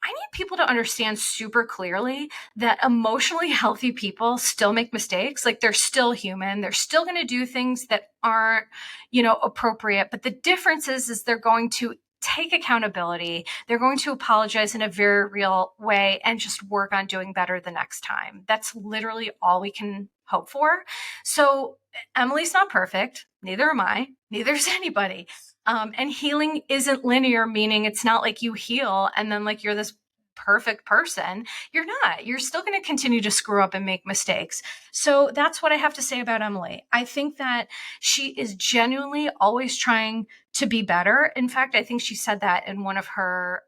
I need people to understand super clearly that emotionally healthy people still make mistakes. They're still human. They're still going to do things that aren't, appropriate. But the difference is they're going to take accountability. They're going to apologize in a very real way and just work on doing better the next time. That's literally all we can hope for. So Emily's not perfect. Neither am I. Neither is anybody. And healing isn't linear, meaning it's not like you heal and then you're this perfect person. You're not. You're still going to continue to screw up and make mistakes. So that's what I have to say about Emily. I think that she is genuinely always trying to be better. In fact, I think she said that in one of her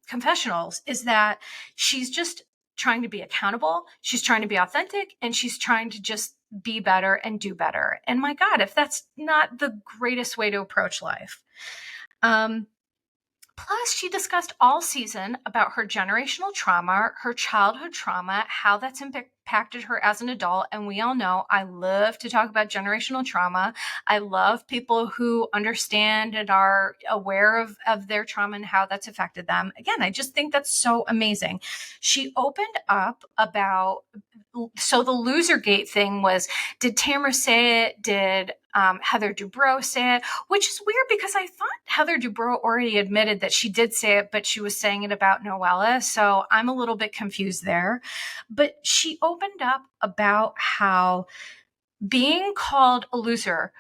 confessionals, is that she's just trying to be accountable. She's trying to be authentic, and she's trying to just be better and do better. And my God, if that's not the greatest way to approach life. Plus, she discussed all season about her generational trauma, her childhood trauma, how that's impacted her as an adult. And we all know I love to talk about generational trauma. I love people who understand and are aware of their trauma and how that's affected them. Again, I just think that's so amazing. She opened up about, so the Losergate thing was, did Tamara say it? Did Heather Dubrow say it? Which is weird, because I thought Heather Dubrow already admitted that she did say it, but she was saying it about Noella. So I'm a little bit confused there. But she opened up about how being called a loser,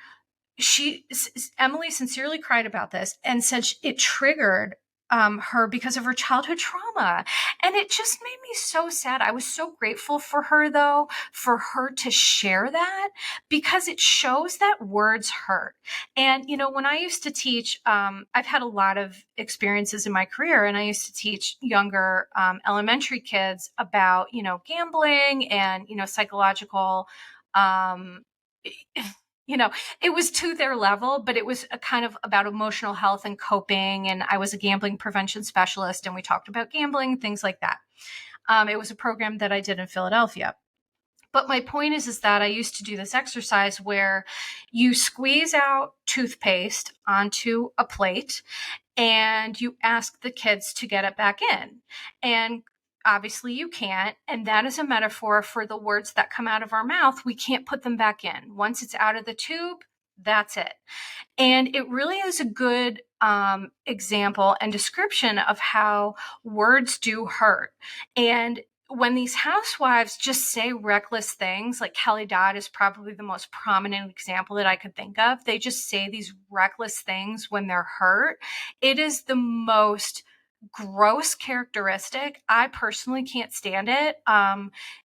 Emily sincerely cried about this and said it triggered her because of her childhood trauma. And it just made me so sad. I was so grateful for her, though, for her to share that, because it shows that words hurt. And, when I used to teach, I've had a lot of experiences in my career, and I used to teach younger elementary kids about, gambling and, psychological, it was to their level, but it was a kind of about emotional health and coping. And I was a gambling prevention specialist, and we talked about gambling, things like that. It was a program that I did in Philadelphia. But my point is that I used to do this exercise where you squeeze out toothpaste onto a plate, and you ask the kids to get it back in. And obviously you can't. And that is a metaphor for the words that come out of our mouth. We can't put them back in. Once it's out of the tube, that's it. And it really is a good example and description of how words do hurt. And when these housewives just say reckless things, like Kelly Dodd is probably the most prominent example that I could think of. They just say these reckless things when they're hurt. It is the most gross characteristic. I personally can't stand it.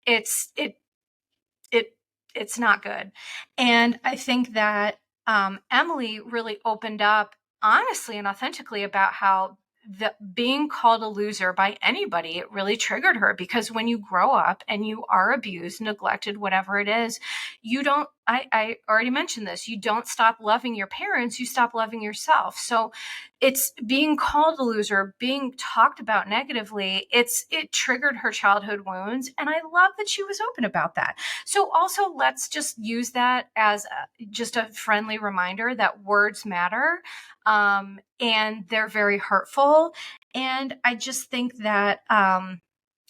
It's it it it's not good. And I think that Emily really opened up honestly and authentically about how the being called a loser by anybody, it really triggered her, because when you grow up and you are abused, neglected, whatever it is, you don't, I already mentioned this, you don't stop loving your parents, you stop loving yourself. So it's being called a loser, being talked about negatively. It triggered her childhood wounds. And I love that she was open about that. So also let's just use that as just a friendly reminder that words matter. And they're very hurtful. And I just think that,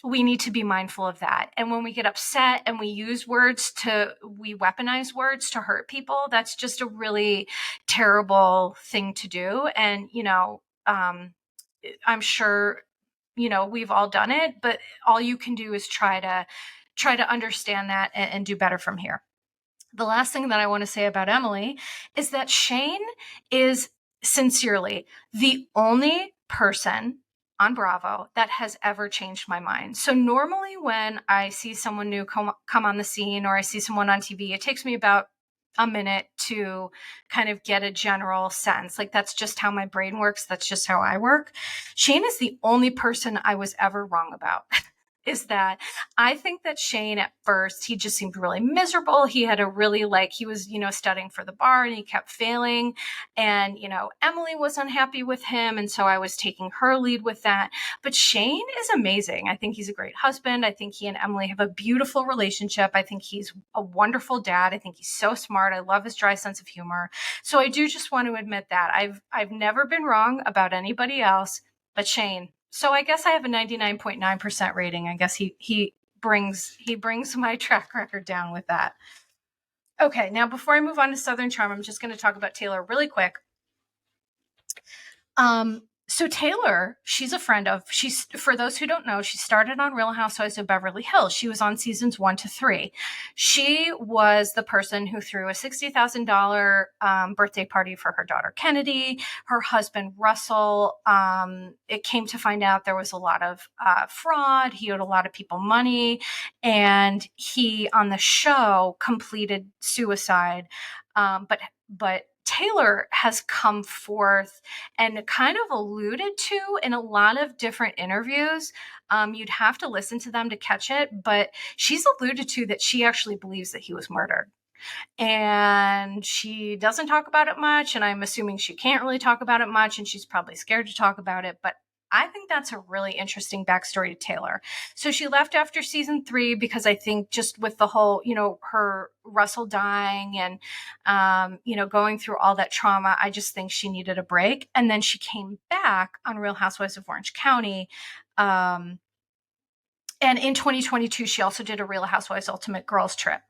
we need to be mindful of that. And when we get upset and we weaponize words to hurt people, that's just a really terrible thing to do. And, I'm sure, we've all done it, but all you can do is try to understand that and do better from here. The last thing that I want to say about Emily is that Shane is sincerely the only person on Bravo that has ever changed my mind. So normally when I see someone new come on the scene, or I see someone on TV, it takes me about a minute to kind of get a general sense. Like, that's just how my brain works. That's just how I work. Shane is the only person I was ever wrong about. Is that I think that Shane, at first, he just seemed really miserable. He had he was, studying for the bar and he kept failing. And, Emily was unhappy with him. And so I was taking her lead with that. But Shane is amazing. I think he's a great husband. I think he and Emily have a beautiful relationship. I think he's a wonderful dad. I think he's so smart. I love his dry sense of humor. So I do just want to admit that I've never been wrong about anybody else but Shane. So I guess I have a 99.9% rating. I guess he brings my track record down with that. Okay, now before I move on to Southern Charm, I'm just going to talk about Taylor really quick. So Taylor, she's a friend of, for those who don't know, she started on Real Housewives of Beverly Hills. She was on seasons 1 to 3. She was the person who threw a $60,000 birthday party for her daughter Kennedy. Her husband Russell, it came to find out there was a lot of fraud. He owed a lot of people money, and he on the show completed suicide. But Taylor has come forth and kind of alluded to in a lot of different interviews. You'd have to listen to them to catch it, but she's alluded to that she actually believes that he was murdered. And she doesn't talk about it much, and I'm assuming she can't really talk about it much, and she's probably scared to talk about it, but I think that's a really interesting backstory to Taylor. So she left after season 3 because I think just with the whole, her Russell dying and, going through all that trauma, I just think she needed a break. And then she came back on Real Housewives of Orange County. And in 2022, she also did a Real Housewives Ultimate Girls Trip.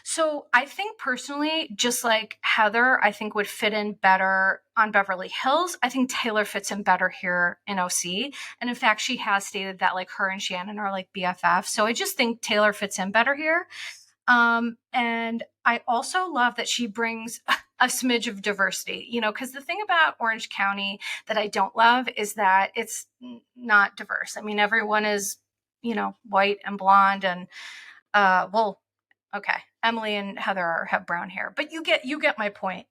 So I think personally, just like Heather, I think would fit in better on Beverly Hills. I think Taylor fits in better here in OC. And in fact, she has stated that like her and Shannon are like BFF. So I just think Taylor fits in better here. And I also love that she brings a smidge of diversity, because the thing about Orange County that I don't love is that it's not diverse. I mean, everyone is white and blonde and, okay. Emily and Heather have brown hair, but you get my point.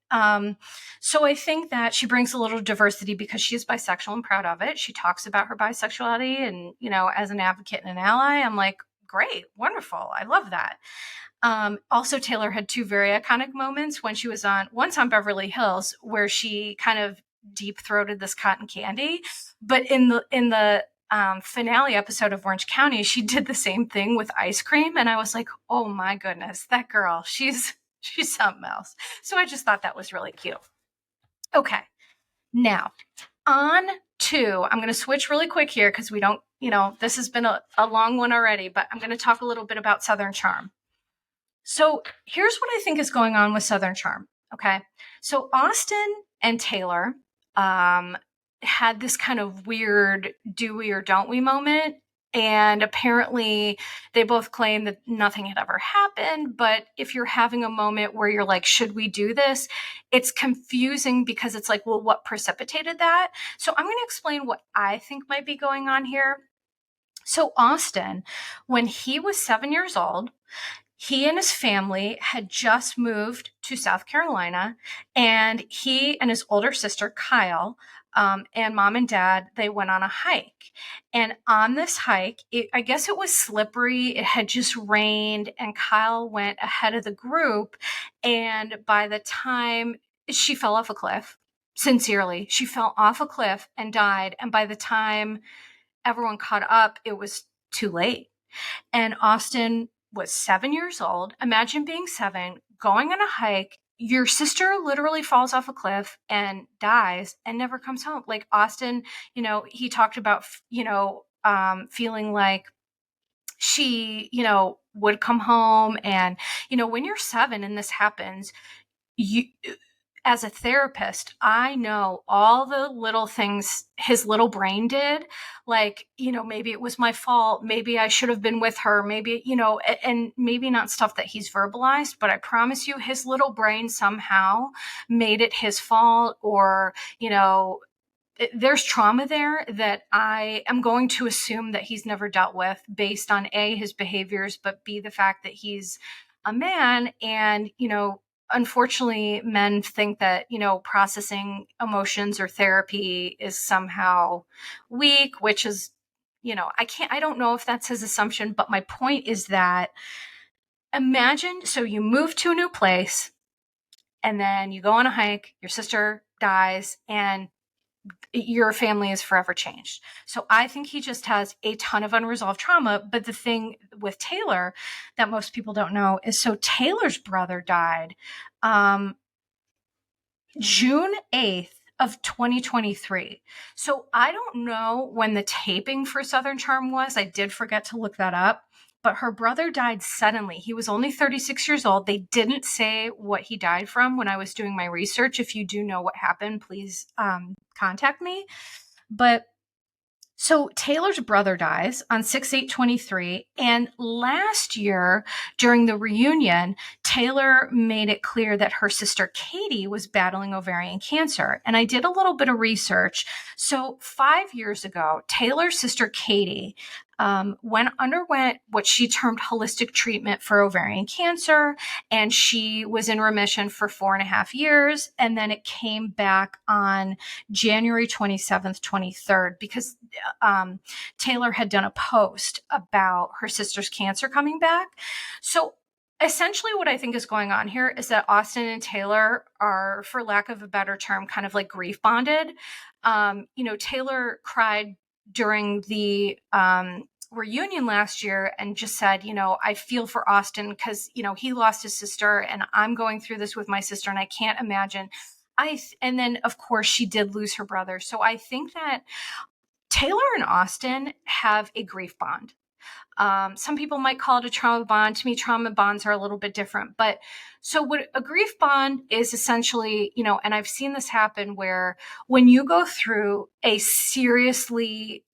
So I think that she brings a little diversity because she is bisexual and proud of it. She talks about her bisexuality and, as an advocate and an ally, I'm like, great, wonderful. I love that. Also, Taylor had 2 very iconic moments when she was once on Beverly Hills, where she kind of deep throated this cotton candy, but in the finale episode of Orange County, she did the same thing with ice cream. And I was like, oh my goodness, that girl, she's something else. So I just thought that was really cute. Okay. Now On to, I'm going to switch really quick here because we don't, this has been a long one already, but I'm going to talk a little bit about Southern Charm. So here's what I think is going on with Southern Charm. Okay. So Austen and Taylor had this kind of weird do we or don't we moment. And apparently they both claim that nothing had ever happened. But if you're having a moment where you're like, should we do this? It's confusing because it's like, well, what precipitated that? So I'm going to explain what I think might be going on here. So Austen, when he was 7 years old, he and his family had just moved to South Carolina, and he and his older sister, Kyle, and mom and dad, they went on a hike. And on this hike, I guess it was slippery. It had just rained, and Kyle went ahead of the group. And by the time she fell off a cliff, sincerely, she fell off a cliff and died. And by the time everyone caught up, it was too late. And Austen was 7 years old. Imagine being 7, going on a hike. Your sister literally falls off a cliff and dies and never comes home. Like Austen, he talked about, feeling like she, would come home. And, when you're 7 and this happens, you, as a therapist, I know all the little things his little brain did. Like, maybe it was my fault. Maybe I should have been with her. Maybe, and maybe not stuff that he's verbalized, but I promise you his little brain somehow made it his fault, or, there's trauma there that I am going to assume that he's never dealt with based on A, his behaviors, but B, the fact that he's a man. And, unfortunately, men think that, processing emotions or therapy is somehow weak, which is, I don't know if that's his assumption, but my point is that imagine, so you move to a new place and then you go on a hike, your sister dies, and your family is forever changed. So I think he just has a ton of unresolved trauma. But the thing with Taylor that most people don't know is, so Taylor's brother died June 8th of 2023. So I don't know when the taping for Southern Charm was. I did forget to look that up. But her brother died suddenly. He was only 36 years old. They didn't say what he died from when I was doing my research. If you do know what happened, please contact me. But so Taylor's brother dies on 6/8/23. And last year during the reunion, Taylor made it clear that her sister Katie was battling ovarian cancer. And I did a little bit of research. So 5 years ago, Taylor's sister Katie underwent what she termed holistic treatment for ovarian cancer, and she was in remission for 4.5 years. And then it came back on January 27th, 23rd, because Taylor had done a post about her sister's cancer coming back. So essentially what I think is going on here is that Austen and Taylor are, for lack of a better term, kind of like grief bonded. Taylor cried during the reunion last year and just said, I feel for Austen because, he lost his sister and I'm going through this with my sister and I can't imagine. And then of course she did lose her brother. So I think that Taylor and Austen have a grief bond. Some people might call it a trauma bond. To me, trauma bonds are a little bit different. But so what a grief bond is essentially, and I've seen this happen where when you go through a seriously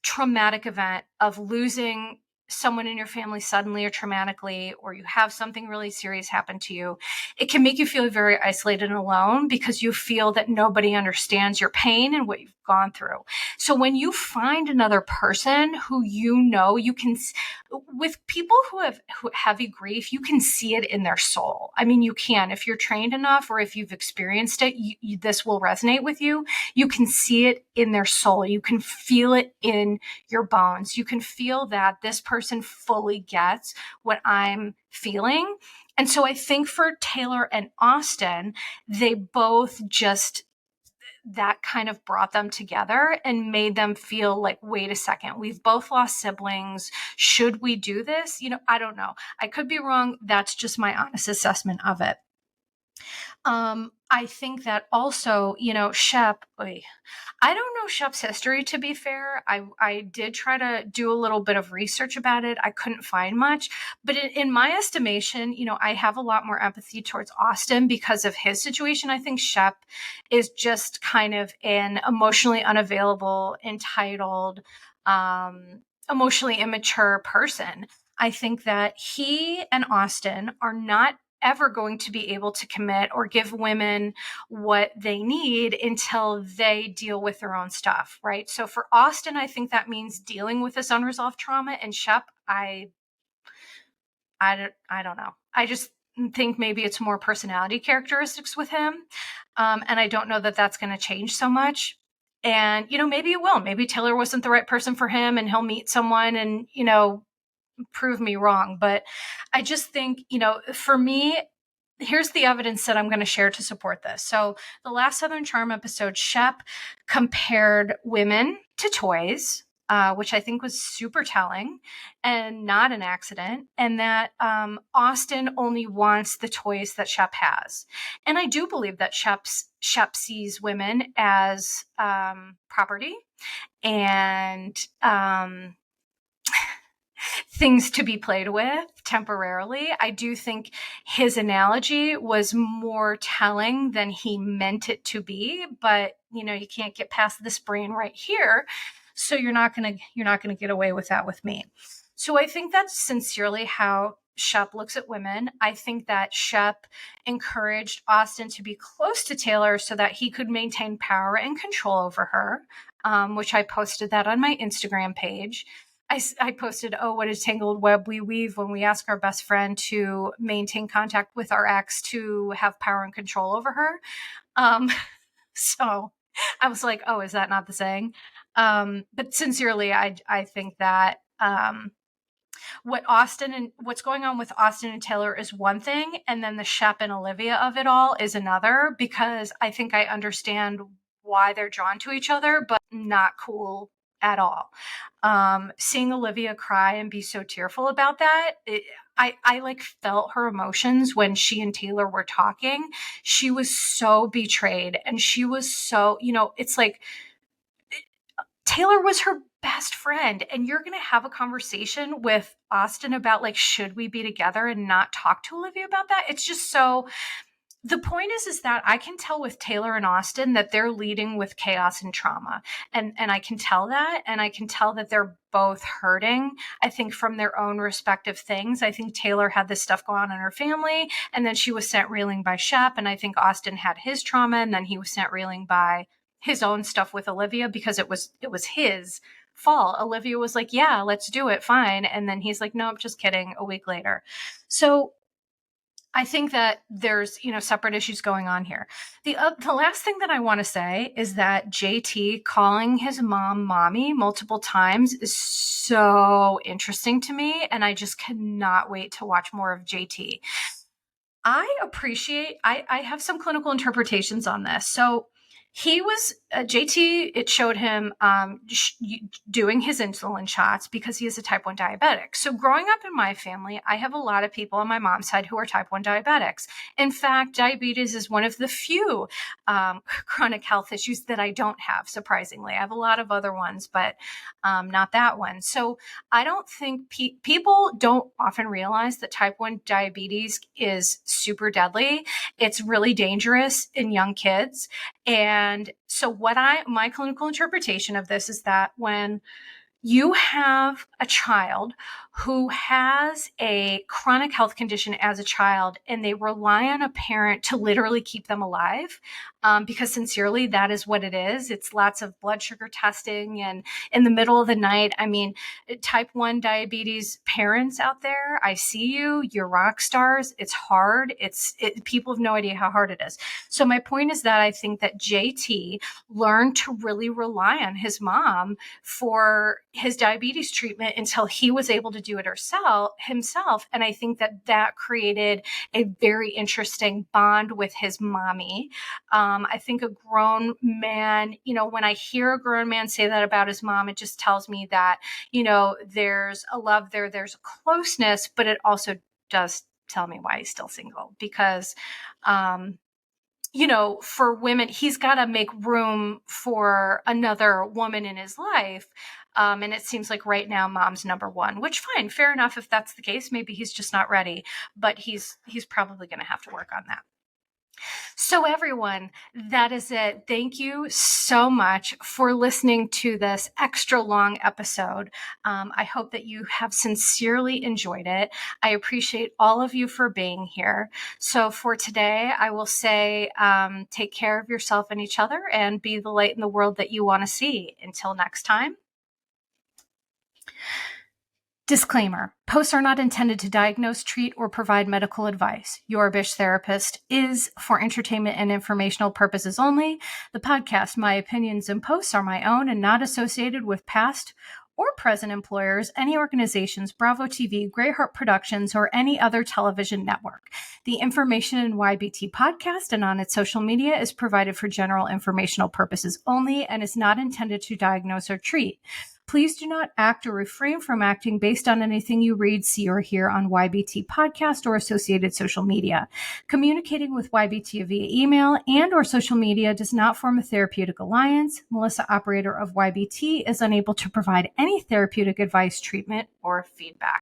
traumatic event of losing someone in your family suddenly or traumatically, or you have something really serious happen to you, it can make you feel very isolated and alone because you feel that nobody understands your pain and what you've gone through. So when you find another person who you can, with people who have heavy grief, you can see it in their soul. I mean, you can, if you're trained enough or if you've experienced it, this will resonate with you. You can see it in their soul. You can feel it in your bones. You can feel that this person fully gets what I'm feeling. And so I think for Taylor and Austen, they both just, that kind of brought them together and made them feel like, wait a second, we've both lost siblings. Should we do this? I don't know. I could be wrong. That's just my honest assessment of it. I think that also, Shep, I don't know Shep's history, to be fair. I did try to do a little bit of research about it. I couldn't find much. But in my estimation, I have a lot more empathy towards Austen because of his situation. I think Shep is just kind of an emotionally unavailable, entitled, emotionally immature person. I think that he and Austen are not ever going to be able to commit or give women what they need until they deal with their own stuff, right? So for Austen, I think that means dealing with this unresolved trauma. And Shep, I don't know. I just think maybe it's more personality characteristics with him, and I don't know that that's going to change so much. And maybe it will. Maybe Taylor wasn't the right person for him, and he'll meet someone and prove me wrong. But I just think, for me, here's the evidence that I'm going to share to support this. So, the last Southern Charm episode, Shep compared women to toys, which I think was super telling and not an accident, and that Austen only wants the toys that Shep has. And I do believe that Shep sees women as property and things to be played with temporarily. I do think his analogy was more telling than he meant it to be, but you can't get past this brain right here, so you're not going to get away with that with me. So I think that's sincerely how Shep looks at women. I think that Shep encouraged Austen to be close to Taylor so that he could maintain power and control over her, which I posted that on my Instagram page. I posted, oh, what a tangled web we weave when we ask our best friend to maintain contact with our ex to have power and control over her. So I was like, oh, is that not the saying? But sincerely, I think that what's going on with Austen and Taylor is one thing, and then the Shep and Olivia of it all is another, because I think I understand why they're drawn to each other, but not cool at all. Seeing Olivia cry and be so tearful about that, I like felt her emotions when she and Taylor were talking. She was so betrayed, and she was so, it's like Taylor was her best friend, and you're going to have a conversation with Austen about, like, should we be together, and not talk to Olivia about that? It's just so, the point is that I can tell with Taylor and Austen that they're leading with chaos and trauma. And I can tell that, and I can tell that they're both hurting, I think, from their own respective things. I think Taylor had this stuff going on in her family, and then she was sent reeling by Shep. And I think Austen had his trauma, and then he was sent reeling by his own stuff with Olivia, because it was his fault. Olivia was like, yeah, let's do it, fine. And then he's like, nope, just kidding, a week later. So I think that there's, separate issues going on here. The last thing that I want to say is that JT calling his mom mommy multiple times is so interesting to me, and I just cannot wait to watch more of JT. I have some clinical interpretations on this. So he was, JT, it showed him doing his insulin shots because he is a type 1 diabetic. So growing up in my family, I have a lot of people on my mom's side who are type 1 diabetics. In fact, diabetes is one of the few chronic health issues that I don't have, surprisingly. I have a lot of other ones, but not that one. So I don't think people don't often realize that type 1 diabetes is super deadly. It's really dangerous in young kids. And so my clinical interpretation of this is that when you have a child who has a chronic health condition as a child, and they rely on a parent to literally keep them alive, because sincerely, that is what it is. It's lots of blood sugar testing, and in the middle of the night, I mean, type 1 diabetes parents out there, I see you, you're rock stars. It's hard. People have no idea how hard it is. So my point is that I think that JT learned to really rely on his mom for his diabetes treatment until he was able to do it himself. And I think that created a very interesting bond with his mommy. I think a grown man, when I hear a grown man say that about his mom, it just tells me that, there's a love there, there's a closeness, but it also does tell me why he's still single, because for women, he's got to make room for another woman in his life. And it seems like right now mom's number one, which fine, fair enough. If that's the case, maybe he's just not ready, but he's probably going to have to work on that. So everyone, that is it. Thank you so much for listening to this extra long episode. I hope that you have sincerely enjoyed it. I appreciate all of you for being here. So for today, I will say, take care of yourself and each other and be the light in the world that you want to see. Until next time. Disclaimer: posts are not intended to diagnose, treat, or provide medical advice. Your Bish Therapist is for entertainment and informational purposes only. The podcast, my opinions, and posts are my own and not associated with past or present employers, any organizations, Bravo TV, Greyheart Productions, or any other television network. The information in YBT podcast and on its social media is provided for general informational purposes only and is not intended to diagnose or treat. Please do not act or refrain from acting based on anything you read, see, or hear on YBT podcast or associated social media. Communicating with YBT via email and or social media does not form a therapeutic alliance. Melissa, operator of YBT, is unable to provide any therapeutic advice, treatment, or feedback.